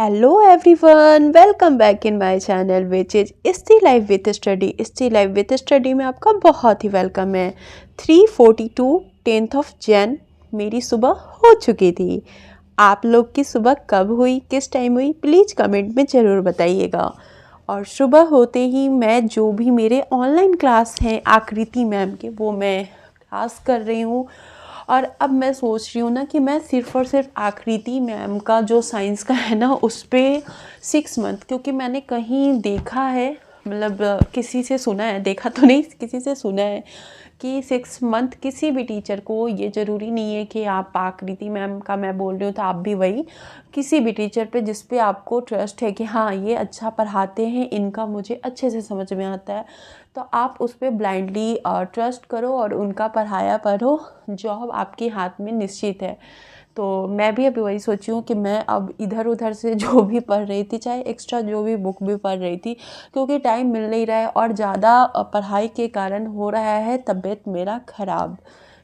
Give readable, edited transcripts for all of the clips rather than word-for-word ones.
Hello everyone, welcome back in my channel which is स्टी life with study. स्टी life with study में आपका बहुत ही वेलकम है। 3:42 10th ऑफ जैन मेरी सुबह हो चुकी थी। आप लोग की सुबह कब हुई, किस टाइम हुई, प्लीज़ कमेंट में ज़रूर बताइएगा। और सुबह होते ही मैं जो भी मेरे ऑनलाइन क्लास हैं आकृति मैम के, वो मैं क्लास कर रही हूँ। और अब मैं सोच रही हूँ ना कि मैं सिर्फ़ और सिर्फ आकृति मैम का जो साइंस का है ना उस पर 6 मंथ, क्योंकि मैंने कहीं देखा है, मतलब किसी से सुना है, देखा तो नहीं, किसी से सुना है कि 6 मंथ किसी भी टीचर को, ये ज़रूरी नहीं है कि आप आकृति मैम का मैं बोल रही हूँ तो आप भी वही, किसी भी टीचर पे जिस पे आपको ट्रस्ट है कि हाँ ये अच्छा पढ़ाते हैं, इनका मुझे अच्छे से समझ में आता है, तो आप उस पर ब्लाइंडली ट्रस्ट करो और उनका पढ़ाया पढ़ो। जॉब आपके हाथ में निश्चित है। तो मैं भी अभी वही सोची हूँ कि मैं अब इधर उधर से जो भी पढ़ रही थी, चाहे एक्स्ट्रा जो भी बुक भी पढ़ रही थी, क्योंकि टाइम मिल नहीं रहा है और ज़्यादा पढ़ाई के कारण हो रहा है तबीयत मेरा ख़राब।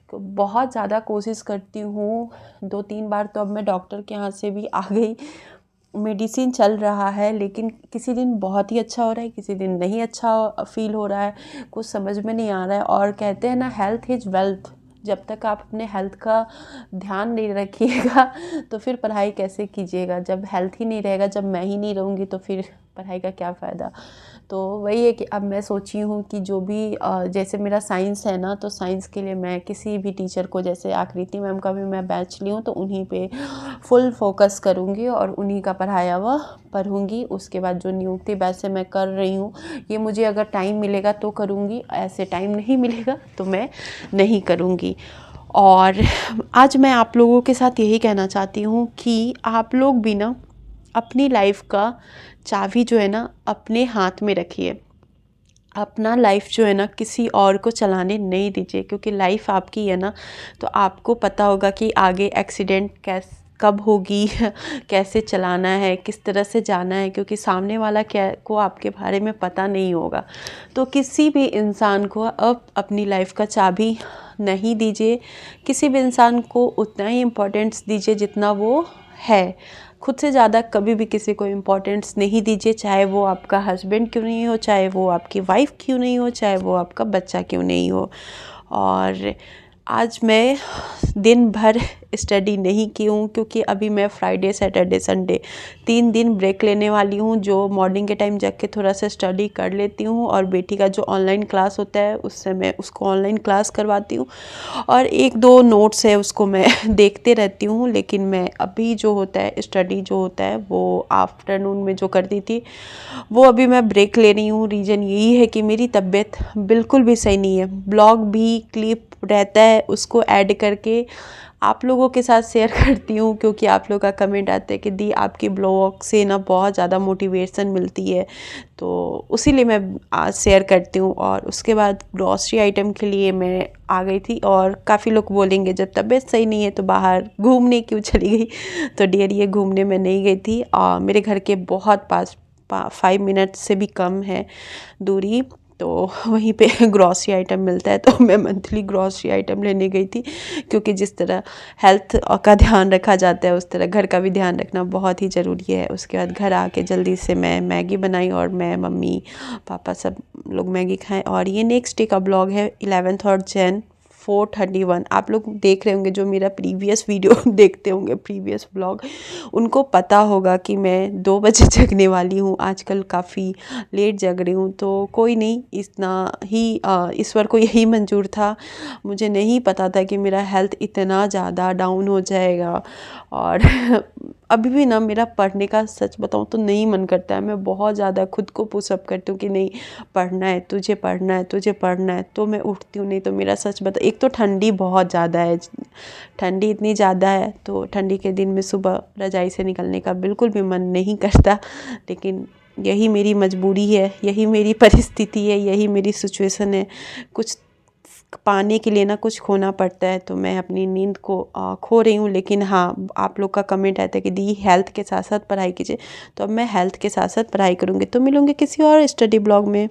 तो बहुत ज़्यादा कोशिश करती हूँ, 2-3 बार तो अब मैं डॉक्टर के यहाँ से भी आ गई, मेडिसिन चल रहा है, लेकिन किसी दिन बहुत ही अच्छा हो रहा है, किसी दिन नहीं अच्छा फील हो रहा है, कुछ समझ में नहीं आ रहा है। और कहते हैं ना, हेल्थ इज़ वेल्थ। जब तक आप अपने हेल्थ का ध्यान नहीं रखिएगा तो फिर पढ़ाई कैसे कीजिएगा। जब हेल्थ ही नहीं रहेगा, जब मैं ही नहीं रहूँगी तो फिर पढ़ाई का क्या फ़ायदा। तो वही है कि अब मैं सोची हूँ कि जो भी जैसे मेरा साइंस है ना, तो साइंस के लिए मैं किसी भी टीचर को, जैसे आकृति मैम का भी मैं बैच ली हूँ, तो उन्हीं पे फुल फोकस करूँगी और उन्हीं का पढ़ाया हुआ पढ़ूँगी। उसके बाद जो नियुक्ति बैच से मैं कर रही हूँ, ये मुझे अगर टाइम मिलेगा तो करूँगी, ऐसे टाइम नहीं मिलेगा तो मैं नहीं करूँगी। और आज मैं आप लोगों के साथ यही कहना चाहती हूँ कि आप लोग भी ना अपनी लाइफ का चाबी जो है ना अपने हाथ में रखिए। अपना लाइफ जो है ना किसी और को चलाने नहीं दीजिए, क्योंकि लाइफ आपकी है ना, तो आपको पता होगा कि आगे एक्सीडेंट कब होगी कैसे चलाना है, किस तरह से जाना है, क्योंकि सामने वाला क्या को आपके बारे में पता नहीं होगा। तो किसी भी इंसान को अब अपनी लाइफ का चाबी नहीं दीजिए। किसी भी इंसान को उतना ही इम्पोर्टेंस दीजिए जितना वो है। खुद से ज़्यादा कभी भी किसी को इम्पोर्टेंस नहीं दीजिए, चाहे वो आपका हस्बैंड क्यों नहीं हो, चाहे वो आपकी वाइफ क्यों नहीं हो, चाहे वो आपका बच्चा क्यों नहीं हो। और आज मैं दिन भर स्टडी नहीं की हूँ, क्योंकि अभी मैं फ्राइडे सैटरडे संडे 3 दिन ब्रेक लेने वाली हूँ, जो मॉर्निंग के टाइम जाके के थोड़ा सा स्टडी कर लेती हूँ, और बेटी का जो ऑनलाइन क्लास होता है उससे मैं उसको ऑनलाइन क्लास करवाती हूँ, और 1-2 नोट्स है उसको मैं देखते रहती हूँ। लेकिन मैं अभी जो होता है स्टडी जो होता है वो आफ्टरनून में जो करती थी, वो अभी मैं ब्रेक ले रही हूँ। रीज़न यही है कि मेरी तबीयत बिल्कुल भी सही नहीं है। ब्लॉग भी क्लिप रहता है, उसको ऐड करके आप लोगों के साथ शेयर करती हूँ, क्योंकि आप लोग का कमेंट आता है कि दी आपकी ब्लॉग से ना बहुत ज़्यादा मोटिवेशन मिलती है, तो उसीलिए मैं आज शेयर करती हूँ। और उसके बाद ग्रॉसरी आइटम के लिए मैं आ गई थी, और काफ़ी लोग बोलेंगे जब तबीयत सही नहीं है तो बाहर घूमने क्यों चली गई, तो डियर ये घूमने में नहीं गई थी। मेरे घर के बहुत पास 5 मिनट से भी कम है दूरी, तो वहीं पे ग्रॉसरी आइटम मिलता है, तो मैं मंथली ग्रॉसरी आइटम लेने गई थी, क्योंकि जिस तरह हेल्थ का ध्यान रखा जाता है उस तरह घर का भी ध्यान रखना बहुत ही ज़रूरी है। उसके बाद घर आके जल्दी से मैं मैगी बनाई, और मैं मम्मी पापा सब लोग मैगी खाएं। और ये नेक्स्ट डे का ब्लॉग है, 11th और जैन 4:31। आप लोग देख रहे होंगे जो मेरा प्रीवियस वीडियो देखते होंगे, प्रीवियस ब्लॉग, उनको पता होगा कि मैं 2 बजे जगने वाली हूँ। आजकल काफ़ी लेट जग रही हूँ, तो कोई नहीं, इतना ही ईश्वर को यही मंजूर था। मुझे नहीं पता था कि मेरा हेल्थ इतना ज़्यादा डाउन हो जाएगा। और अभी भी ना मेरा पढ़ने का सच बताऊँ तो नहीं मन करता है। मैं बहुत ज़्यादा खुद को पुशअप करती हूँ कि नहीं पढ़ना है, तुझे पढ़ना है, तुझे पढ़ना है, तो मैं उठती हूँ। नहीं तो मेरा सच बता, एक तो ठंडी बहुत ज़्यादा है, ठंडी इतनी ज़्यादा है, तो ठंडी के दिन में सुबह रज़ाई से निकलने का बिल्कुल भी मन नहीं करता। लेकिन यही मेरी मजबूरी है, यही मेरी परिस्थिति है, यही मेरी सिचुएशन है। कुछ पाने के लिए ना कुछ खोना पड़ता है, तो मैं अपनी नींद को खो रही हूँ। लेकिन हाँ, आप लोग का कमेंट आता है कि दी हेल्थ के साथ साथ पढ़ाई कीजिए, तो अब मैं हेल्थ के साथ साथ पढ़ाई करूँगी। तो मिलूँगी किसी और स्टडी ब्लॉग में।